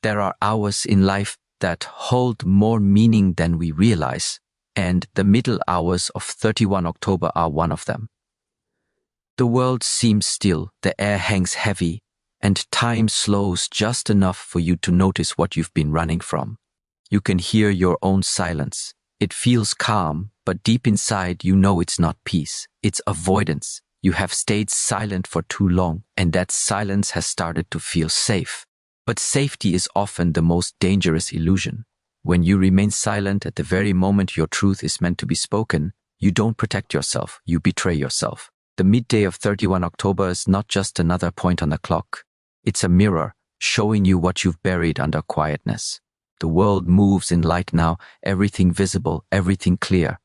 There are hours in life that hold more meaning than we realize, and the middle hours of 31 October are one of them. The world seems still, the air hangs heavy, and time slows just enough for you to notice what you've been running from. You can hear your own silence. It feels calm, but deep inside you know it's not peace, it's avoidance. You have stayed silent for too long, and that silence has started to feel safe. But safety is often the most dangerous illusion. When you remain silent at the very moment your truth is meant to be spoken, you don't protect yourself, you betray yourself. The midday of 31 October is not just another point on the clock. It's a mirror, showing you what you've buried under quietness. The world moves in light now, everything visible, everything clear.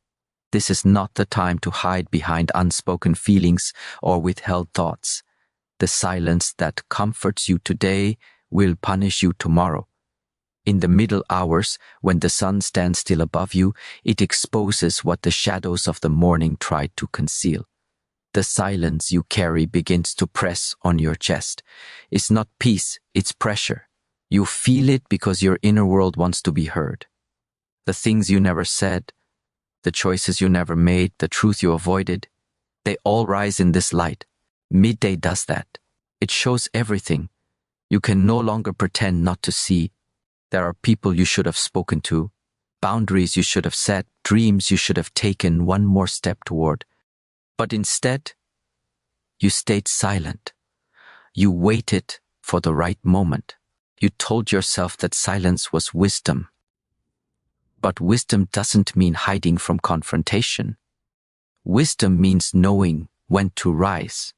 This is not the time to hide behind unspoken feelings or withheld thoughts. The silence that comforts you today will punish you tomorrow. In the middle hours, when the sun stands still above you, it exposes what the shadows of the morning tried to conceal. The silence you carry begins to press on your chest. It's not peace, it's pressure. You feel it because your inner world wants to be heard. The things you never said, the choices you never made, the truth you avoided, they all rise in this light. Midday does that. It shows everything. You can no longer pretend not to see. There are people you should have spoken to, boundaries you should have set, dreams you should have taken one more step toward. But instead, you stayed silent. You waited for the right moment. You told yourself that silence was wisdom. But wisdom doesn't mean hiding from confrontation. Wisdom means knowing when to rise.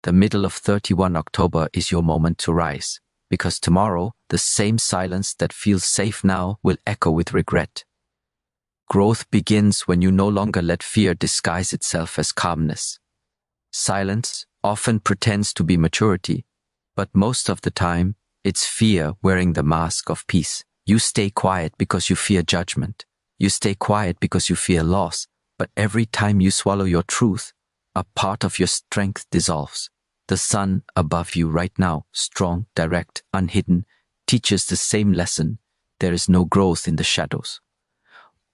The middle of 31 October is your moment to rise, because tomorrow, the same silence that feels safe now will echo with regret. Growth begins when you no longer let fear disguise itself as calmness. Silence often pretends to be maturity, but most of the time, it's fear wearing the mask of peace. You stay quiet because you fear judgment. You stay quiet because you fear loss. But every time you swallow your truth, a part of your strength dissolves. The sun above you right now, strong, direct, unhidden, teaches the same lesson. There is no growth in the shadows.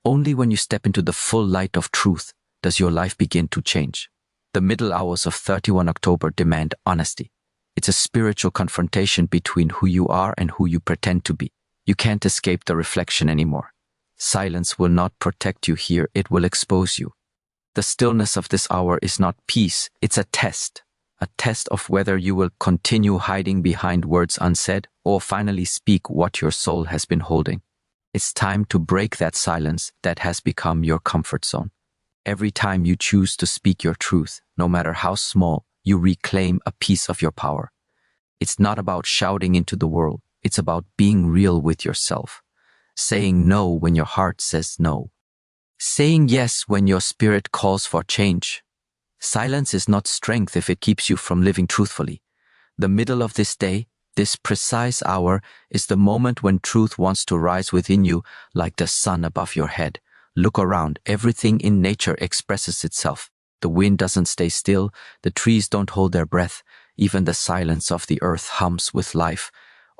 Only when you step into the full light of truth does your life begin to change. The middle hours of 31 October demand honesty. It's a spiritual confrontation between who you are and who you pretend to be. You can't escape the reflection anymore. Silence will not protect you here, it will expose you. The stillness of this hour is not peace, it's a test of whether you will continue hiding behind words unsaid or finally speak what your soul has been holding. It's time to break that silence that has become your comfort zone. Every time you choose to speak your truth, no matter how small, you reclaim a piece of your power. It's not about shouting into the world, it's about being real with yourself. Saying no when your heart says no. Saying yes when your spirit calls for change. Silence is not strength if it keeps you from living truthfully. The middle of this day, this precise hour, is the moment when truth wants to rise within you like the sun above your head. Look around, everything in nature expresses itself. The wind doesn't stay still, the trees don't hold their breath, even the silence of the earth hums with life.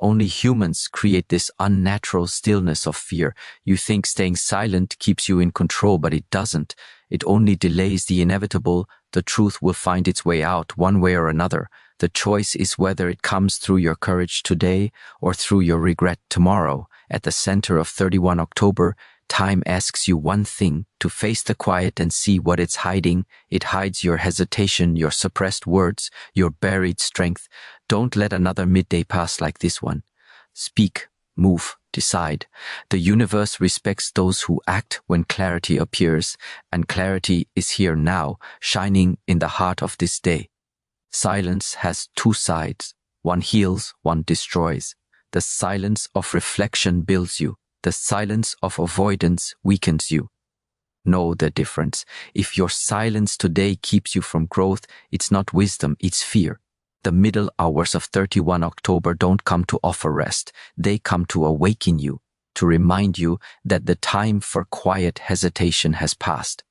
Only humans create this unnatural stillness of fear. You think staying silent keeps you in control, but it doesn't. It only delays the inevitable. The truth will find its way out one way or another. The choice is whether it comes through your courage today or through your regret tomorrow. At the center of 31 October, time asks you one thing, to face the quiet and see what it's hiding. It hides your hesitation, your suppressed words, your buried strength. Don't let another midday pass like this one. Speak, move, decide. The universe respects those who act when clarity appears, and clarity is here now, shining in the heart of this day. Silence has two sides. One heals, one destroys. The silence of reflection builds you. The silence of avoidance weakens you. Know the difference. If your silence today keeps you from growth, it's not wisdom, it's fear. The middle hours of 31 October don't come to offer rest. They come to awaken you, to remind you that the time for quiet hesitation has passed.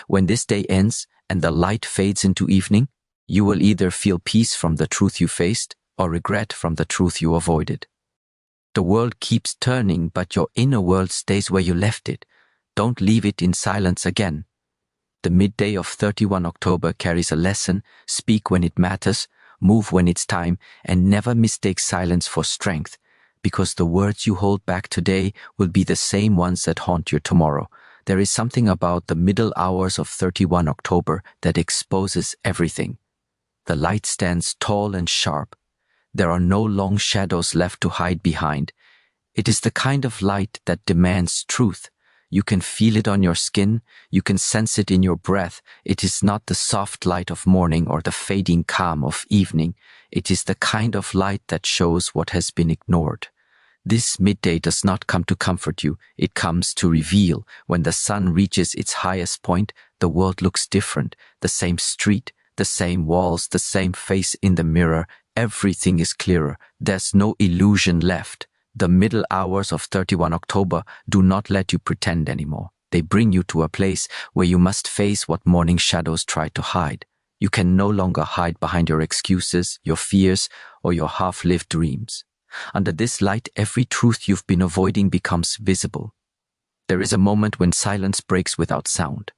When this day ends and the light fades into evening, you will either feel peace from the truth you faced or regret from the truth you avoided. The world keeps turning, but your inner world stays where you left it. Don't leave it in silence again. The midday of 31 October carries a lesson: speak when it matters, move when it's time, and never mistake silence for strength, because the words you hold back today will be the same ones that haunt you tomorrow. There is something about the middle hours of 31 October that exposes everything. The light stands tall and sharp. There are no long shadows left to hide behind. It is the kind of light that demands truth. You can feel it on your skin. You can sense it in your breath. It is not the soft light of morning or the fading calm of evening. It is the kind of light that shows what has been ignored. This midday does not come to comfort you. It comes to reveal. When the sun reaches its highest point, the world looks different. The same street, the same walls, the same face in the mirror. Everything is clearer. There's no illusion left. The middle hours of 31 October do not let you pretend anymore. They bring you to a place where you must face what morning shadows try to hide. You can no longer hide behind your excuses, your fears, or your half-lived dreams. Under this light, every truth you've been avoiding becomes visible. There is a moment when silence breaks without sound.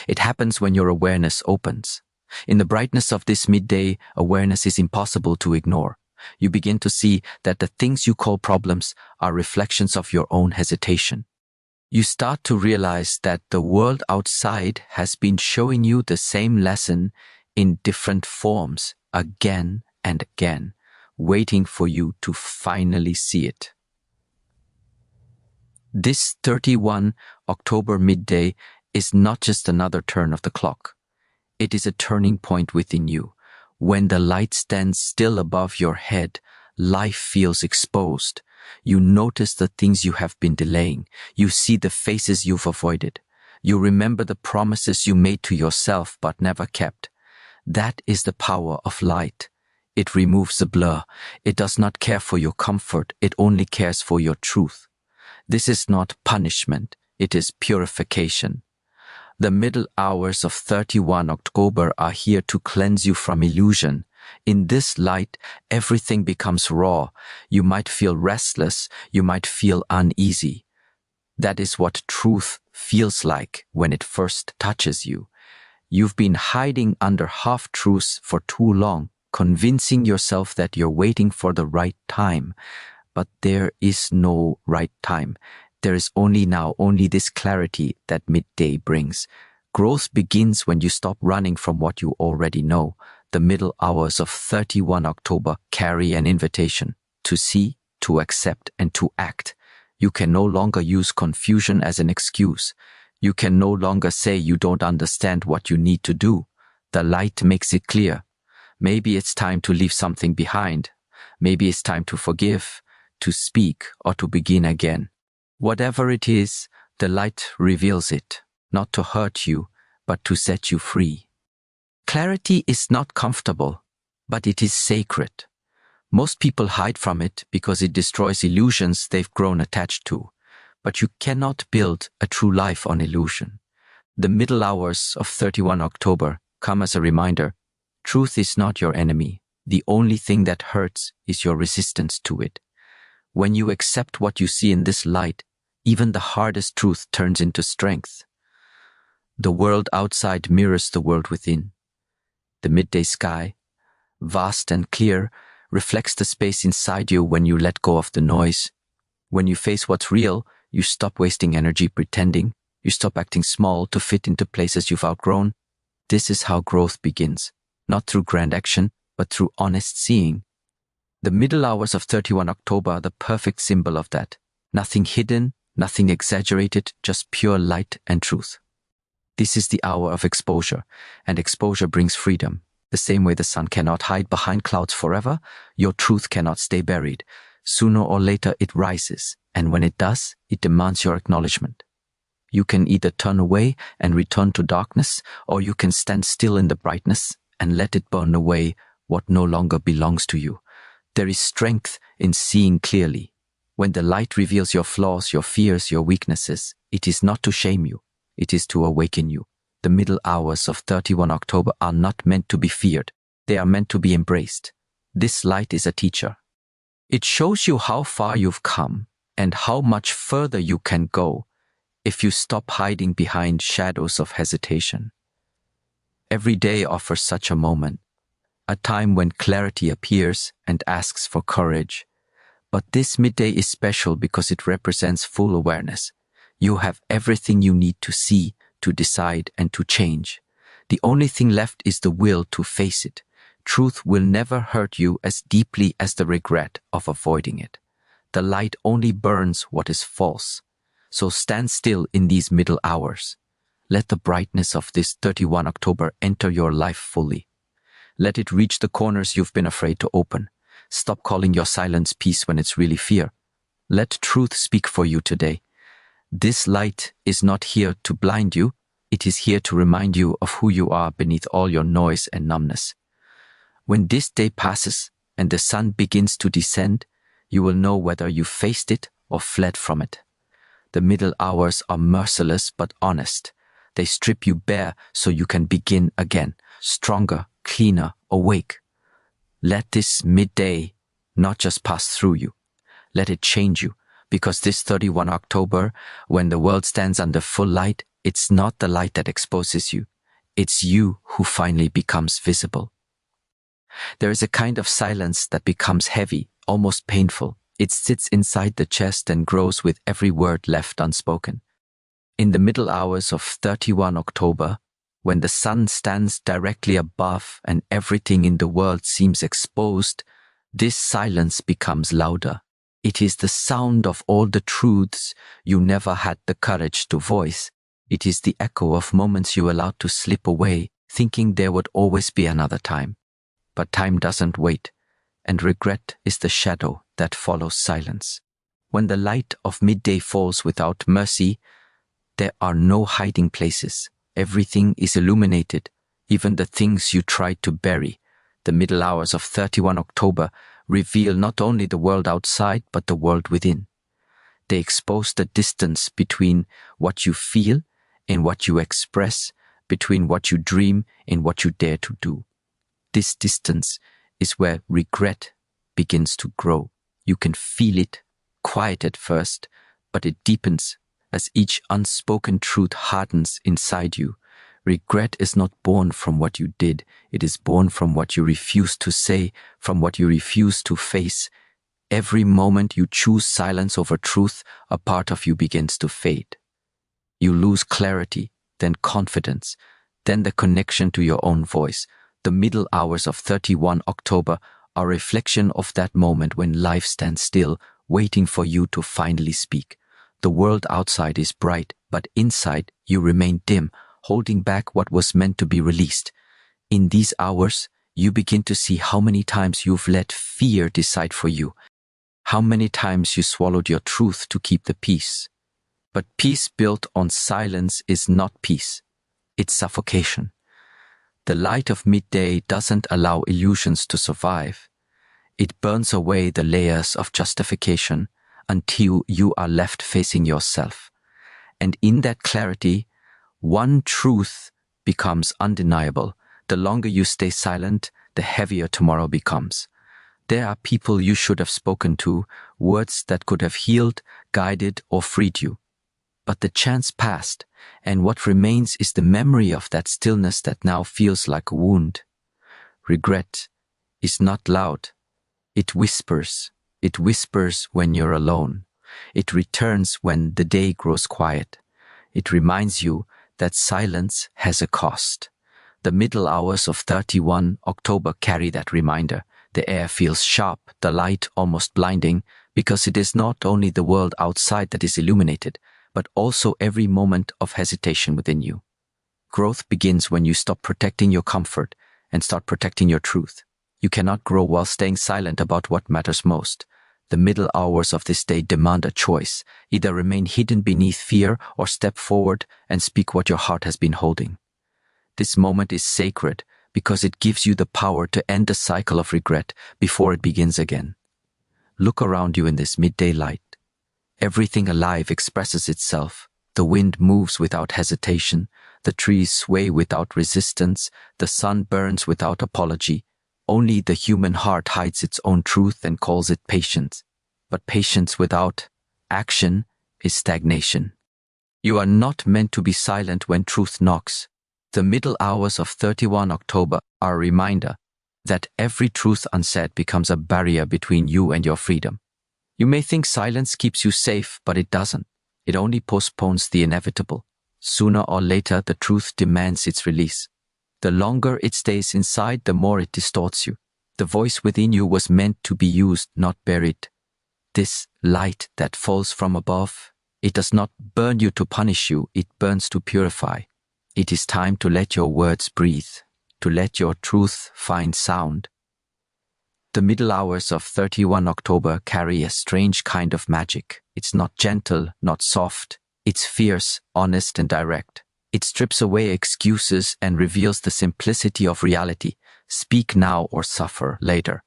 It happens when your awareness opens. In the brightness of this midday, awareness is impossible to ignore. You begin to see that the things you call problems are reflections of your own hesitation. You start to realize that the world outside has been showing you the same lesson in different forms again and again, waiting for you to finally see it. This 31 October midday is not just another turn of the clock. It is a turning point within you. When the light stands still above your head, life feels exposed. You notice the things you have been delaying. You see the faces you've avoided. You remember the promises you made to yourself but never kept. That is the power of light. It removes the blur. It does not care for your comfort. It only cares for your truth. This is not punishment. It is purification. The middle hours of 31 October are here to cleanse you from illusion. In this light, everything becomes raw. You might feel restless. You might feel uneasy. That is what truth feels like when it first touches you. You've been hiding under half-truths for too long, convincing yourself that you're waiting for the right time. But there is no right time. There is only this clarity that midday brings. Growth begins when you stop running from what you already know. The middle hours of 31 October carry an invitation to see, to accept, and to act. You can no longer use confusion as an excuse. You can no longer say you don't understand what you need to do. The light makes it clear. Maybe it's time to leave something behind. Maybe it's time to forgive, to speak, or to begin again. Whatever it is, the light reveals it, not to hurt you, but to set you free. Clarity is not comfortable, but it is sacred. Most people hide from it because it destroys illusions they've grown attached to. But you cannot build a true life on illusion. The middle hours of 31 October come as a reminder. Truth is not your enemy. The only thing that hurts is your resistance to it. When you accept what you see in this light, even the hardest truth turns into strength. The world outside mirrors the world within. The midday sky, vast and clear, reflects the space inside you when you let go of the noise. When you face what's real, you stop wasting energy pretending. You stop acting small to fit into places you've outgrown. This is how growth begins, not through grand action, but through honest seeing. The middle hours of 31 October are the perfect symbol of that. Nothing hidden, nothing exaggerated, just pure light and truth. This is the hour of exposure, and exposure brings freedom. The same way the sun cannot hide behind clouds forever, your truth cannot stay buried. Sooner or later it rises, and when it does, it demands your acknowledgement. You can either turn away and return to darkness, or you can stand still in the brightness and let it burn away what no longer belongs to you. There is strength in seeing clearly. When the light reveals your flaws, your fears, your weaknesses, it is not to shame you. It is to awaken you. The middle hours of 31 October are not meant to be feared. They are meant to be embraced. This light is a teacher. It shows you how far you've come and how much further you can go if you stop hiding behind shadows of hesitation. Every day offers such a moment, a time when clarity appears and asks for courage. But this midday is special because it represents full awareness. You have everything you need to see, to decide, and to change. The only thing left is the will to face it. Truth will never hurt you as deeply as the regret of avoiding it. The light only burns what is false. So stand still in these middle hours. Let the brightness of this 31 October enter your life fully. Let it reach the corners you've been afraid to open. Stop calling your silence peace when it's really fear. Let truth speak for you today. This light is not here to blind you. It is here to remind you of who you are beneath all your noise and numbness. When this day passes and the sun begins to descend, you will know whether you faced it or fled from it. The middle hours are merciless but honest. They strip you bare so you can begin again, stronger, cleaner, awake. Let this midday not just pass through you. Let it change you, because this 31 October, when the world stands under full light, it's not the light that exposes you. It's you who finally becomes visible. There is a kind of silence that becomes heavy, almost painful. It sits inside the chest and grows with every word left unspoken. In the middle hours of 31 October, when the sun stands directly above and everything in the world seems exposed, this silence becomes louder. It is the sound of all the truths you never had the courage to voice. It is the echo of moments you allowed to slip away, thinking there would always be another time. But time doesn't wait, and regret is the shadow that follows silence. When the light of midday falls without mercy, there are no hiding places. Everything is illuminated, even the things you tried to bury. The middle hours of 31 October reveal not only the world outside, but the world within. They expose the distance between what you feel and what you express, between what you dream and what you dare to do. This distance is where regret begins to grow. You can feel it, quiet at first, but it deepens as each unspoken truth hardens inside you. Regret is not born from what you did. It is born from what you refuse to say, from what you refuse to face. Every moment you choose silence over truth, a part of you begins to fade. You lose clarity, then confidence, then the connection to your own voice. The middle hours of 31 October are a reflection of that moment when life stands still, waiting for you to finally speak. The world outside is bright, but inside you remain dim, holding back what was meant to be released. In these hours, you begin to see how many times you've let fear decide for you, how many times you swallowed your truth to keep the peace. But peace built on silence is not peace. It's suffocation. The light of midday doesn't allow illusions to survive. It burns away the layers of justification until you are left facing yourself. And in that clarity, one truth becomes undeniable. The longer you stay silent, the heavier tomorrow becomes. There are people you should have spoken to, words that could have healed, guided, or freed you. But the chance passed, and what remains is the memory of that stillness that now feels like a wound. Regret is not loud. It whispers. It whispers when you're alone. It returns when the day grows quiet. It reminds you that silence has a cost. The middle hours of 31 October carry that reminder. The air feels sharp, the light almost blinding, because it is not only the world outside that is illuminated, but also every moment of hesitation within you. Growth begins when you stop protecting your comfort and start protecting your truth. You cannot grow while staying silent about what matters most. The middle hours of this day demand a choice. Either remain hidden beneath fear or step forward and speak what your heart has been holding. This moment is sacred because it gives you the power to end the cycle of regret before it begins again. Look around you in this midday light. Everything alive expresses itself. The wind moves without hesitation. The trees sway without resistance. The sun burns without apology. Only the human heart hides its own truth and calls it patience. But patience without action is stagnation. You are not meant to be silent when truth knocks. The middle hours of 31 October are a reminder that every truth unsaid becomes a barrier between you and your freedom. You may think silence keeps you safe, but it doesn't. It only postpones the inevitable. Sooner or later, the truth demands its release. The longer it stays inside, the more it distorts you. The voice within you was meant to be used, not buried. This light that falls from above, it does not burn you to punish you, it burns to purify. It is time to let your words breathe, to let your truth find sound. The middle hours of 31 October carry a strange kind of magic. It's not gentle, not soft. It's fierce, honest, and direct. It strips away excuses and reveals the simplicity of reality. Speak now or suffer later.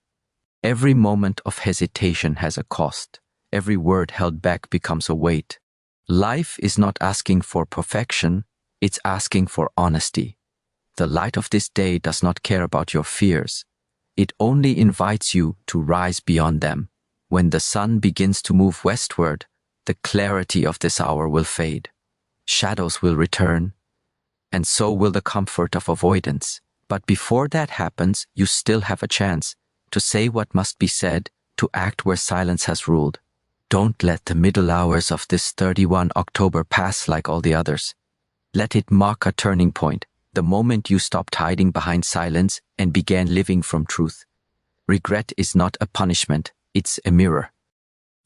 Every moment of hesitation has a cost. Every word held back becomes a weight. Life is not asking for perfection, it's asking for honesty. The light of this day does not care about your fears. It only invites you to rise beyond them. When the sun begins to move westward, the clarity of this hour will fade. Shadows will return, and so will the comfort of avoidance. But before that happens, you still have a chance to say what must be said, to act where silence has ruled. Don't let the middle hours of this 31 October pass like all the others. Let it mark a turning point, the moment you stopped hiding behind silence and began living from truth. Regret is not a punishment, it's a mirror.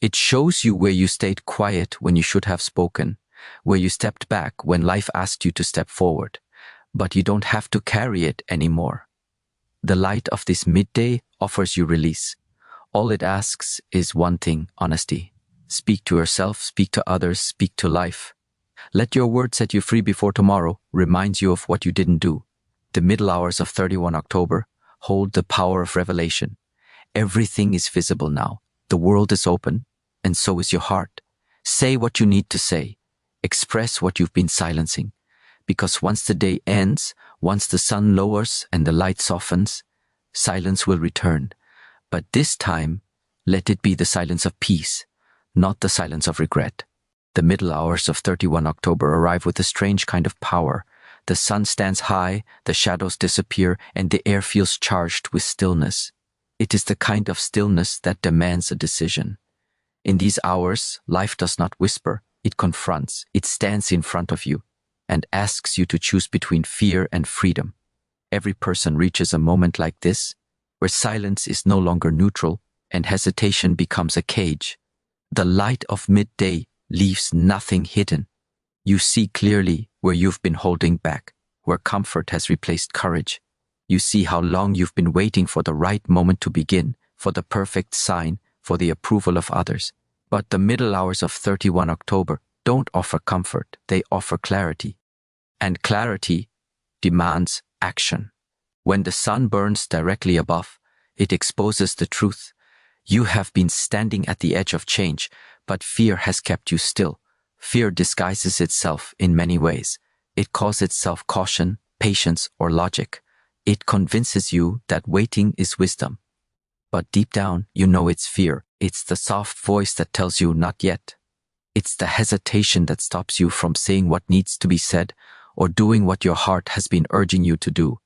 It shows you where you stayed quiet when you should have spoken, where you stepped back when life asked you to step forward. But you don't have to carry it anymore. The light of this midday offers you release. All it asks is one thing, honesty. Speak to yourself, speak to others, speak to life. Let your word set you free before tomorrow reminds you of what you didn't do. The middle hours of 31 October hold the power of revelation. Everything is visible now. The world is open, and so is your heart. Say what you need to say. Express what you've been silencing. Because once the day ends, once the sun lowers and the light softens, silence will return. But this time, let it be the silence of peace, not the silence of regret. The middle hours of 31 October arrive with a strange kind of power. The sun stands high, the shadows disappear, and the air feels charged with stillness. It is the kind of stillness that demands a decision. In these hours, life does not whisper, it confronts, it stands in front of you, and asks you to choose between fear and freedom. Every person reaches a moment like this, where silence is no longer neutral and hesitation becomes a cage. The light of midday leaves nothing hidden. You see clearly where you've been holding back, where comfort has replaced courage. You see how long you've been waiting for the right moment to begin, for the perfect sign, for the approval of others. But the middle hours of 31 October don't offer comfort, they offer clarity. And clarity demands action. When the sun burns directly above, it exposes the truth. You have been standing at the edge of change, but fear has kept you still. Fear disguises itself in many ways. It calls itself caution, patience, or logic. It convinces you that waiting is wisdom. But deep down, you know it's fear. It's the soft voice that tells you not yet. It's the hesitation that stops you from saying what needs to be said or doing what your heart has been urging you to do.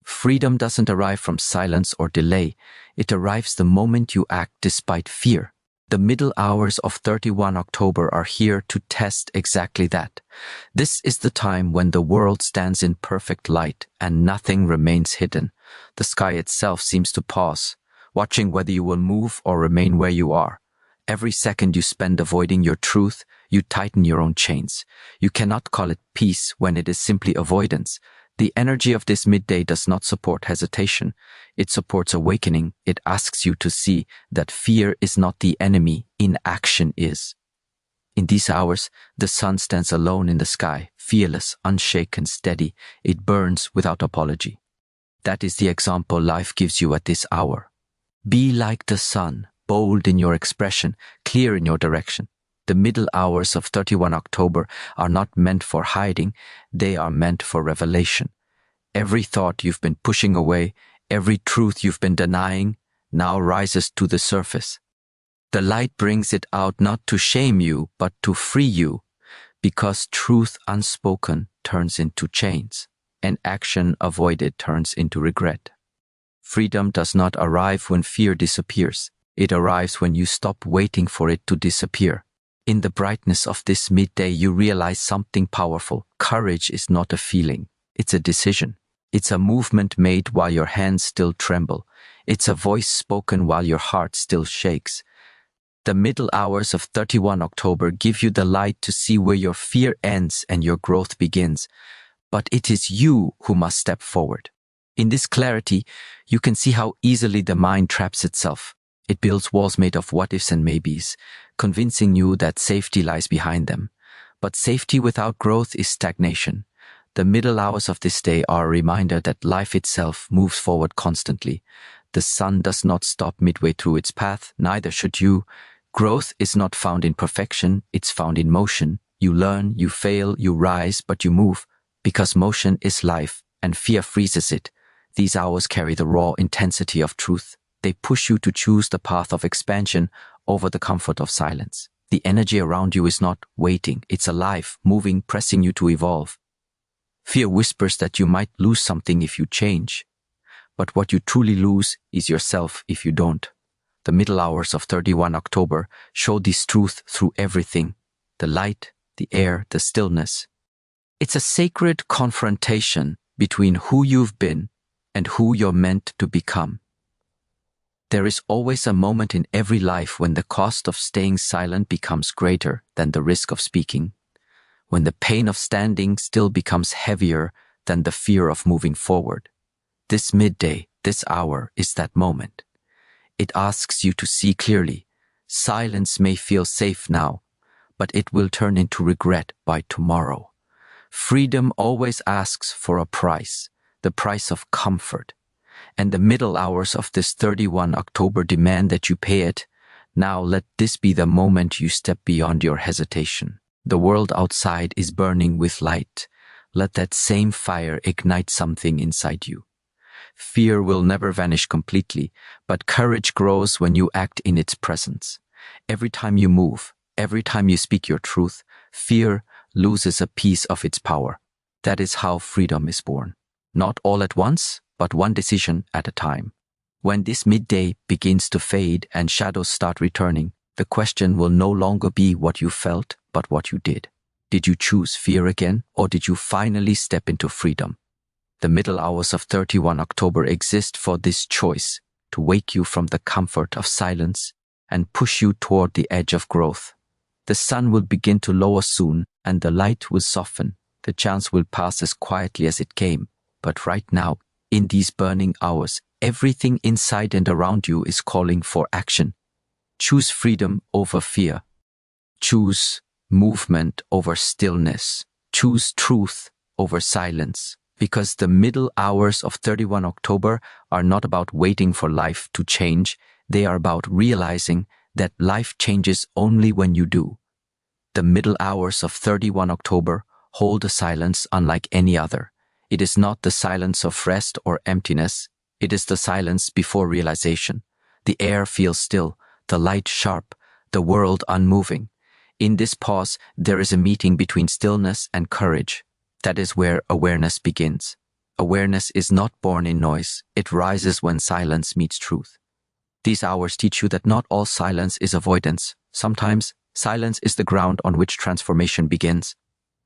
Freedom doesn't arrive from silence or delay. It arrives the moment you act despite fear. The middle hours of 31 October are here to test exactly that. This is the time when the world stands in perfect light and nothing remains hidden. The sky itself seems to pause, watching whether you will move or remain where you are. Every second you spend avoiding your truth, you tighten your own chains. You cannot call it peace when it is simply avoidance. The energy of this midday does not support hesitation. It supports awakening. It asks you to see that fear is not the enemy, inaction is. In these hours, the sun stands alone in the sky, fearless, unshaken, steady. It burns without apology. That is the example life gives you at this hour. Be like the sun, bold in your expression, clear in your direction. The middle hours of 31 October are not meant for hiding, they are meant for revelation. Every thought you've been pushing away, Every truth you've been denying now rises to the surface. The light brings it out not to shame you, but to free you, because truth unspoken turns into chains, and action avoided turns into regret. Freedom does not arrive when fear disappears. It arrives when you stop waiting for it to disappear. In the brightness of this midday, you realize something powerful. Courage is not a feeling. It's a decision. It's a movement made while your hands still tremble. It's a voice spoken while your heart still shakes. The middle hours of 31 October give you the light to see where your fear ends and your growth begins. But it is you who must step forward. In this clarity, you can see how easily the mind traps itself. It builds walls made of what-ifs and maybes, convincing you that safety lies behind them. But safety without growth is stagnation. The middle hours of this day are a reminder that life itself moves forward constantly. The sun does not stop midway through its path, neither should you. Growth is not found in perfection, it's found in motion. You learn, you fail, you rise, but you move, because motion is life, and fear freezes it. These hours carry the raw intensity of truth. They push you to choose the path of expansion over the comfort of silence. The energy around you is not waiting, it's alive, moving, pressing you to evolve. Fear whispers that you might lose something if you change. But what you truly lose is yourself if you don't. The middle hours of 31 October show this truth through everything. The light, the air, the stillness. It's a sacred confrontation between who you've been and who you're meant to become. There is always a moment in every life when the cost of staying silent becomes greater than the risk of speaking, when the pain of standing still becomes heavier than the fear of moving forward. This midday, this hour, is that moment. It asks you to see clearly. Silence may feel safe now, but it will turn into regret by tomorrow. Freedom always asks for a price, the price of comfort. And the middle hours of this 31 October demand that you pay it. Now let this be the moment you step beyond your hesitation. The world outside is burning with light. Let that same fire ignite something inside you. Fear will never vanish completely, but courage grows when you act in its presence. Every time you move, every time you speak your truth, fear loses a piece of its power. That is how freedom is born. Not all at once, but one decision at a time. When this midday begins to fade and shadows start returning, the question will no longer be what you felt, but what you did. Did you choose fear again, or did you finally step into freedom? The middle hours of 31 October exist for this choice, to wake you from the comfort of silence and push you toward the edge of growth. The sun will begin to lower soon, and the light will soften. The chance will pass as quietly as it came. But right now, in these burning hours, everything inside and around you is calling for action. Choose freedom over fear. Choose movement over stillness. Choose truth over silence. Because the middle hours of 31 October are not about waiting for life to change. They are about realizing that life changes only when you do. The middle hours of 31 October hold a silence unlike any other. It is not the silence of rest or emptiness. It is the silence before realization. The air feels still, the light sharp, the world unmoving. In this pause, there is a meeting between stillness and courage. That is where awareness begins. Awareness is not born in noise. It rises when silence meets truth. These hours teach you that not all silence is avoidance. Sometimes, silence is the ground on which transformation begins.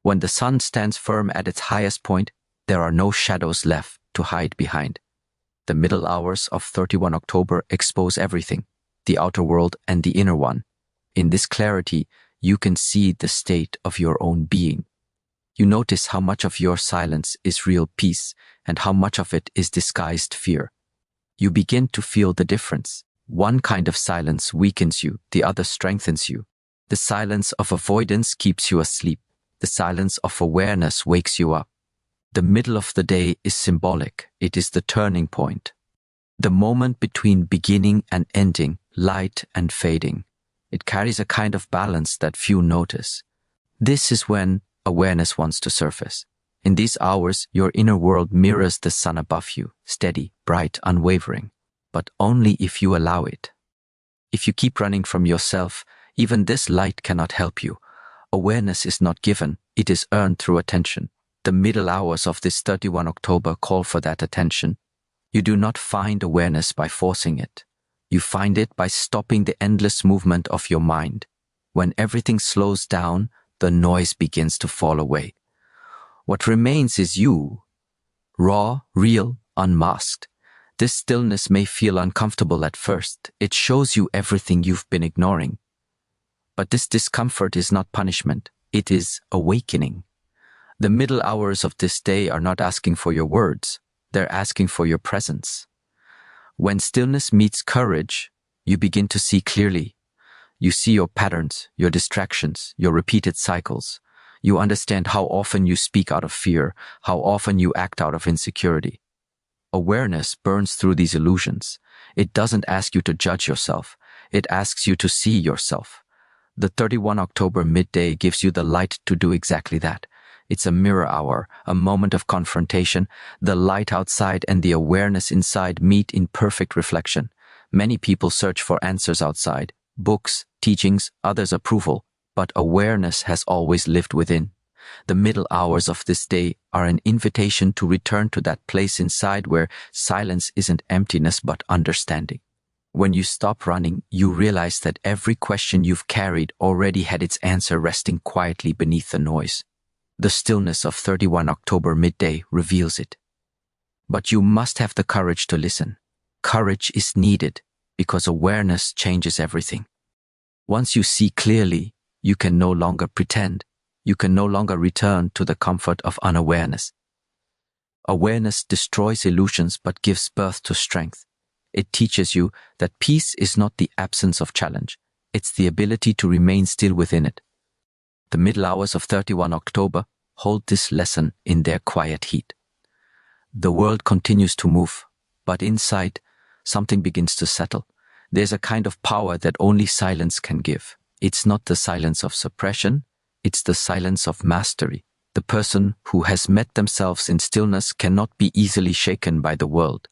When the sun stands firm at its highest point, there are no shadows left to hide behind. The middle hours of 31 October expose everything, the outer world and the inner one. In this clarity, you can see the state of your own being. You notice how much of your silence is real peace and how much of it is disguised fear. You begin to feel the difference. One kind of silence weakens you, the other strengthens you. The silence of avoidance keeps you asleep. The silence of awareness wakes you up. The middle of the day is symbolic. It is the turning point. The moment between beginning and ending, light and fading. It carries a kind of balance that few notice. This is when awareness wants to surface. In these hours, your inner world mirrors the sun above you, steady, bright, unwavering, but only if you allow it. If you keep running from yourself, even this light cannot help you. Awareness is not given, it is earned through attention. The middle hours of this 31 October call for that attention. You do not find awareness by forcing it. You find it by stopping the endless movement of your mind. When everything slows down, the noise begins to fall away. What remains is you, raw, real, unmasked. This stillness may feel uncomfortable at first. It shows you everything you've been ignoring. But this discomfort is not punishment. It is awakening. The middle hours of this day are not asking for your words. They're asking for your presence. When stillness meets courage, you begin to see clearly. You see your patterns, your distractions, your repeated cycles. You understand how often you speak out of fear, how often you act out of insecurity. Awareness burns through these illusions. It doesn't ask you to judge yourself. It asks you to see yourself. The 31 October midday gives you the light to do exactly that. It's a mirror hour, a moment of confrontation. The light outside and the awareness inside meet in perfect reflection. Many people search for answers outside, books, teachings, others' approval, but awareness has always lived within. The middle hours of this day are an invitation to return to that place inside where silence isn't emptiness but understanding. When you stop running, you realize that every question you've carried already had its answer resting quietly beneath the noise. The stillness of 31 October midday reveals it. But you must have the courage to listen. Courage is needed because awareness changes everything. Once you see clearly, you can no longer pretend. You can no longer return to the comfort of unawareness. Awareness destroys illusions but gives birth to strength. It teaches you that peace is not the absence of challenge. It's the ability to remain still within it. The middle hours of 31 October hold this lesson in their quiet heat. The world continues to move, but inside, something begins to settle. There's a kind of power that only silence can give. It's not the silence of suppression, it's the silence of mastery. The person who has met themselves in stillness cannot be easily shaken by the world.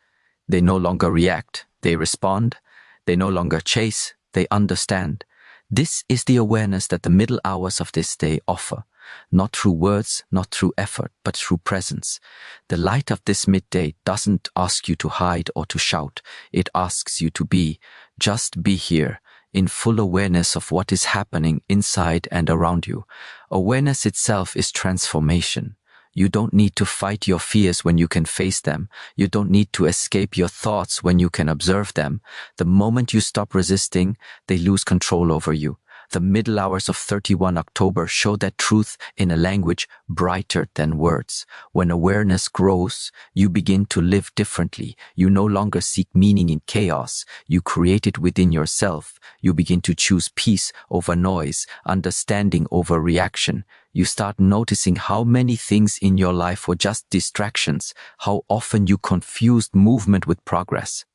They no longer react, they respond. They no longer chase, they understand. This is the awareness that the middle hours of this day offer, not through words, not through effort, but through presence. The light of this midday doesn't ask you to hide or to shout. It asks you to be. Just be here, in full awareness of what is happening inside and around you. Awareness itself is transformation. You don't need to fight your fears when you can face them. You don't need to escape your thoughts when you can observe them. The moment you stop resisting, they lose control over you. The middle hours of 31 October show that truth in a language brighter than words. When awareness grows, you begin to live differently. You no longer seek meaning in chaos. You create it within yourself. You begin to choose peace over noise, understanding over reaction. You start noticing how many things in your life were just distractions, how often you confused movement with progress.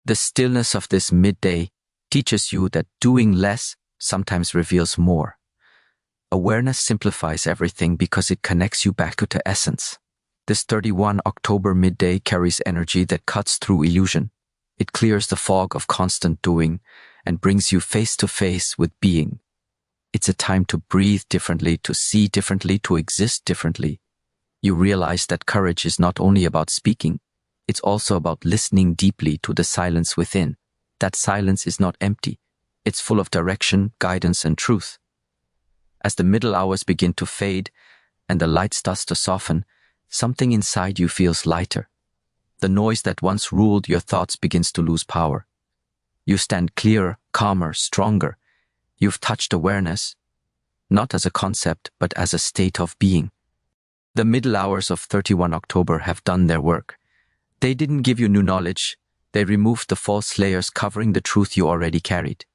The stillness of this midday teaches you that doing less sometimes reveals more. Awareness simplifies everything because it connects you back to essence. This 31 October midday carries energy that cuts through illusion. It clears the fog of constant doing and brings you face to face with being. It's a time to breathe differently, to see differently, to exist differently. You realize that courage is not only about speaking, it's also about listening deeply to the silence within. That silence is not empty. It's full of direction, guidance, and truth. As the middle hours begin to fade and the light starts to soften, something inside you feels lighter. The noise that once ruled your thoughts begins to lose power. You stand clearer, calmer, stronger. You've touched awareness, not as a concept, but as a state of being. The middle hours of 31 October have done their work. They didn't give you new knowledge. They removed the false layers covering the truth you already carried.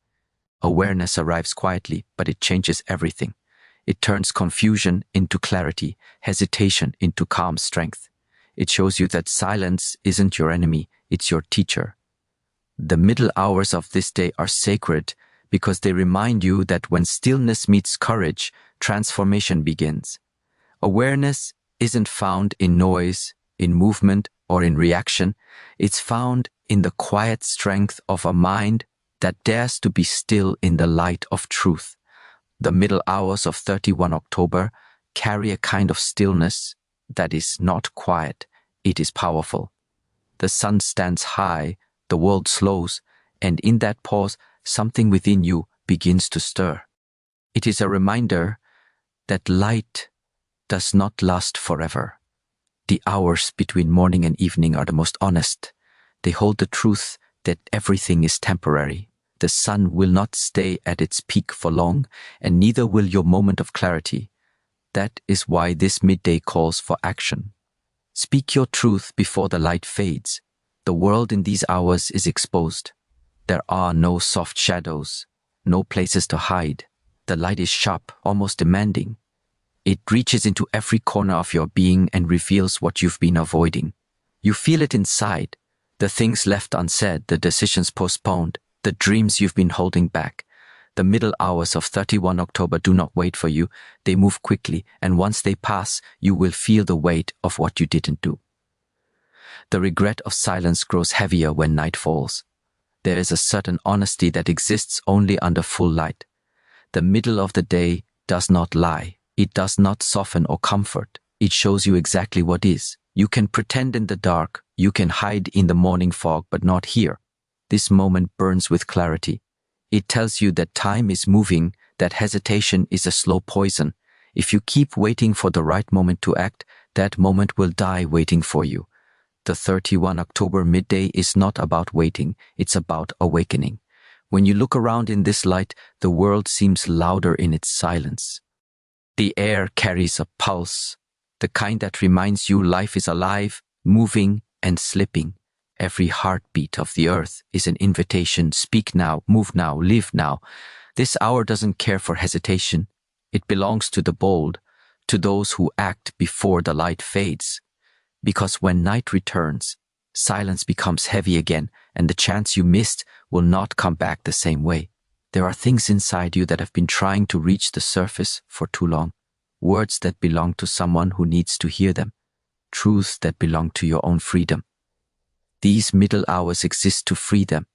Awareness arrives quietly, but it changes everything. It turns confusion into clarity, hesitation into calm strength. It shows you that silence isn't your enemy, it's your teacher. The middle hours of this day are sacred because they remind you that when stillness meets courage, transformation begins. Awareness isn't found in noise, in movement, or in reaction. It's found in the quiet strength of a mind that dares to be still in the light of truth. The middle hours of 31 October carry a kind of stillness that is not quiet, it is powerful. The sun stands high, the world slows, and in that pause, something within you begins to stir. It is a reminder that light does not last forever. The hours between morning and evening are the most honest. They hold the truth that everything is temporary. The sun will not stay at its peak for long, and neither will your moment of clarity. That is why this midday calls for action. Speak your truth before the light fades. The world in these hours is exposed. There are no soft shadows, no places to hide. The light is sharp, almost demanding. It reaches into every corner of your being and reveals what you've been avoiding. You feel it inside, the things left unsaid, the decisions postponed, the dreams you've been holding back. The middle hours of 31 October do not wait for you. They move quickly, and once they pass, you will feel the weight of what you didn't do. The regret of silence grows heavier when night falls. There is a certain honesty that exists only under full light. The middle of the day does not lie. It does not soften or comfort. It shows you exactly what is. You can pretend in the dark. You can hide in the morning fog, but not here. This moment burns with clarity. It tells you that time is moving, that hesitation is a slow poison. If you keep waiting for the right moment to act, that moment will die waiting for you. The 31 October midday is not about waiting, it's about awakening. When you look around in this light, the world seems louder in its silence. The air carries a pulse, the kind that reminds you life is alive, moving, and slipping. Every heartbeat of the earth is an invitation. Speak now, move now, live now. This hour doesn't care for hesitation. It belongs to the bold, to those who act before the light fades. Because when night returns, silence becomes heavy again, and the chance you missed will not come back the same way. There are things inside you that have been trying to reach the surface for too long. Words that belong to someone who needs to hear them. Truths that belong to your own freedom. These middle hours exist to free them.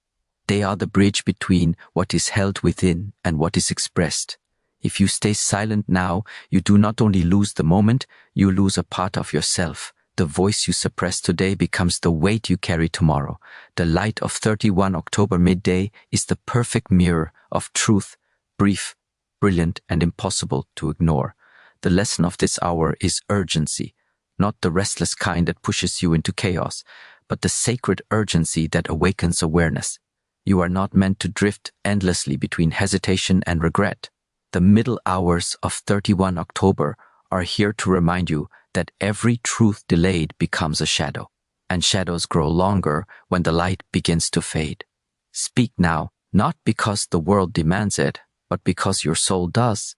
They are the bridge between what is held within and what is expressed. If you stay silent now, you do not only lose the moment, you lose a part of yourself. The voice you suppress today becomes the weight you carry tomorrow. The light of 31 October midday is the perfect mirror of truth, brief, brilliant, and impossible to ignore. The lesson of this hour is urgency, not the restless kind that pushes you into chaos, but the sacred urgency that awakens awareness. You are not meant to drift endlessly between hesitation and regret. The middle hours of 31 October are here to remind you that every truth delayed becomes a shadow, and shadows grow longer when the light begins to fade. Speak now, not because the world demands it, but because your soul does.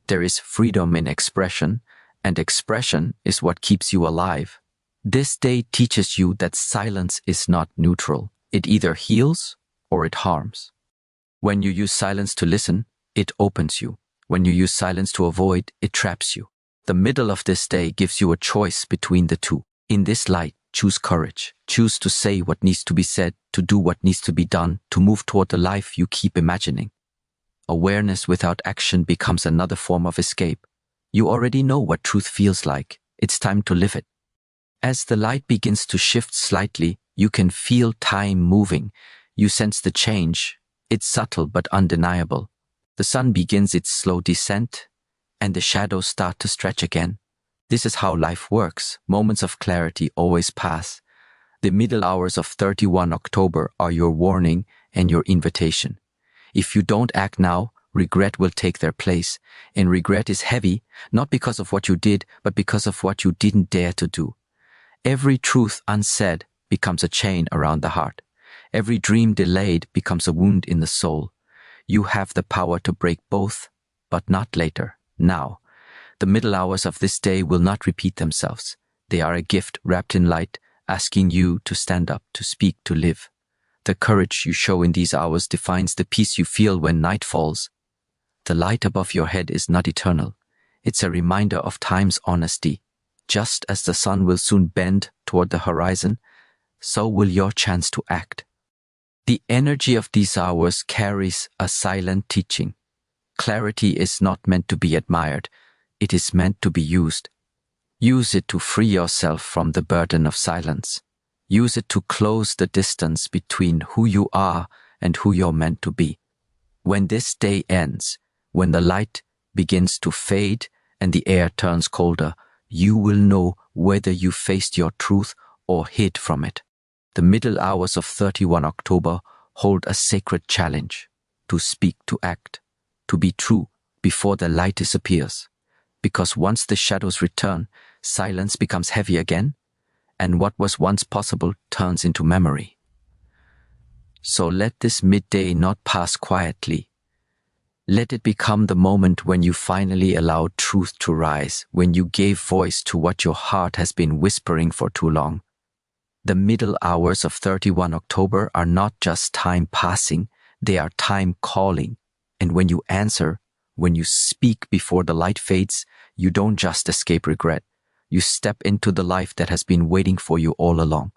There is freedom in expression, and expression is what keeps you alive. This day teaches you that silence is not neutral. It either heals or it harms. When you use silence to listen, it opens you. When you use silence to avoid, it traps you. The middle of this day gives you a choice between the two. In this light, choose courage. Choose to say what needs to be said, to do what needs to be done, to move toward the life you keep imagining. Awareness without action becomes another form of escape. You already know what truth feels like. It's time to live it. As the light begins to shift slightly, you can feel time moving. You sense the change. It's subtle but undeniable. The sun begins its slow descent, and the shadows start to stretch again. This is how life works. Moments of clarity always pass. The middle hours of 31 October are your warning and your invitation. If you don't act now, regret will take their place. And regret is heavy, not because of what you did, but because of what you didn't dare to do. Every truth unsaid becomes a chain around the heart. Every dream delayed becomes a wound in the soul. You have the power to break both, but not later, now. The middle hours of this day will not repeat themselves. They are a gift wrapped in light, asking you to stand up, to speak, to live. The courage you show in these hours defines the peace you feel when night falls. The light above your head is not eternal. It's a reminder of time's honesty. Just as the sun will soon bend toward the horizon, so will your chance to act. The energy of these hours carries a silent teaching. Clarity is not meant to be admired. It is meant to be used. Use it to free yourself from the burden of silence. Use it to close the distance between who you are and who you're meant to be. When this day ends, when the light begins to fade and the air turns colder, you will know whether you faced your truth or hid from it. The middle hours of 31 October hold a sacred challenge: to speak, to act, to be true before the light disappears. Because once the shadows return, silence becomes heavy again, and what was once possible turns into memory. So let this midday not pass quietly. Let it become the moment when you finally allowed truth to rise, when you gave voice to what your heart has been whispering for too long. The middle hours of 31 October are not just time passing, they are time calling. And when you answer, when you speak before the light fades, you don't just escape regret. You step into the life that has been waiting for you all along.